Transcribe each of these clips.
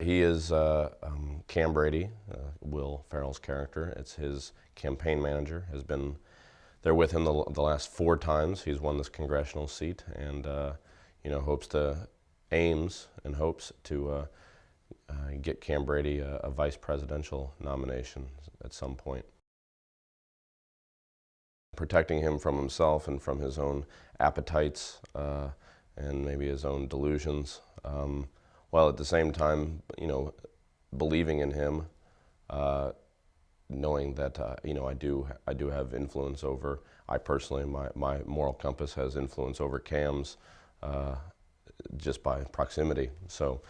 He is Cam Brady, Will Ferrell's character. It's his campaign manager. Has been there with him the last 4 times. He's won this congressional seat, and aims and hopes to get Cam Brady a vice presidential nomination at some point. Protecting him from himself and from his own appetites and maybe his own delusions, while at the same time, believing in him, knowing that I do have influence over. I personally, my moral compass has influence over Cam's just by proximity. So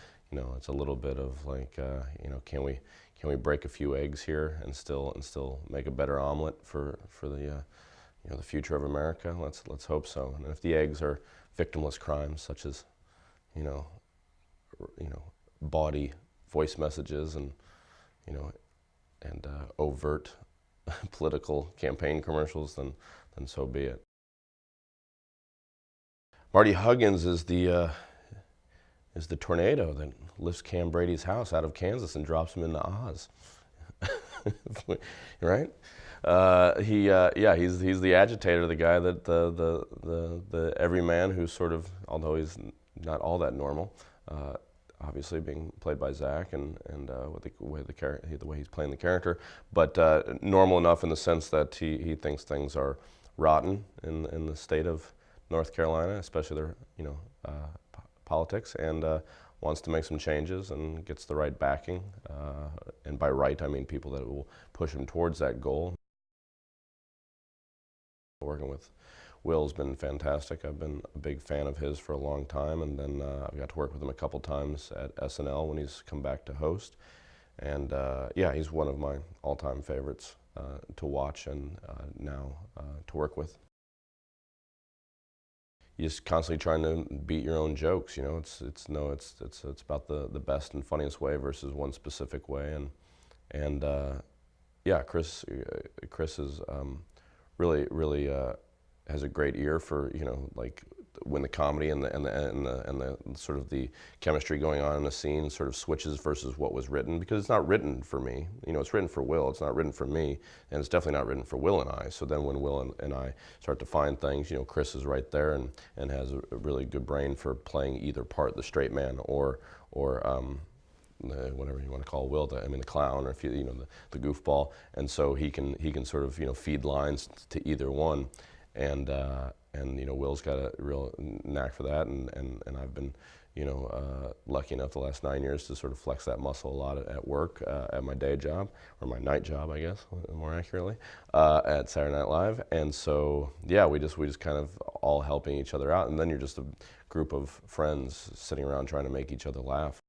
it's a little bit of like can we break a few eggs here and still make a better omelet for the the future of America? Let's hope so. And if the eggs are victimless crimes such as bawdy voice messages and overt political campaign commercials, then so be it. Marty Huggins is the tornado that lifts Cam Brady's house out of Kansas and drops him into Oz. Right? He's the agitator, the guy that the everyman who's sort of, although he's not all that normal, obviously being played by Zach and with the way he's playing the character, but normal enough in the sense that he thinks things are rotten in the state of North Carolina, especially their politics, and wants to make some changes and gets the right backing, and by right I mean people that will push him towards that goal. Working with Will's been fantastic. I've been a big fan of his for a long time, and then I got to work with him a couple times at SNL when he's come back to host. And he's one of my all-time favorites to watch and now to work with. You're just constantly trying to beat your own jokes. It's about the best and funniest way versus one specific way. And Chris is really has a great ear for like when the comedy and the sort of the chemistry going on in the scene sort of switches versus what was written, because it's not written for me. It's written for Will. It's not written for me, and it's definitely not written for Will and I. So then when Will and I start to find things, Chris is right there and has a really good brain for playing either part, the straight man or whatever you want to call Will, the clown, or if the goofball, and so he can sort of feed lines to either one, and Will's got a real knack for that, and I've been lucky enough the last 9 years to sort of flex that muscle a lot at work, at my day job, or my night job, I guess, more accurately, at Saturday Night Live. And so we just kind of all helping each other out, and then you're just a group of friends sitting around trying to make each other laugh.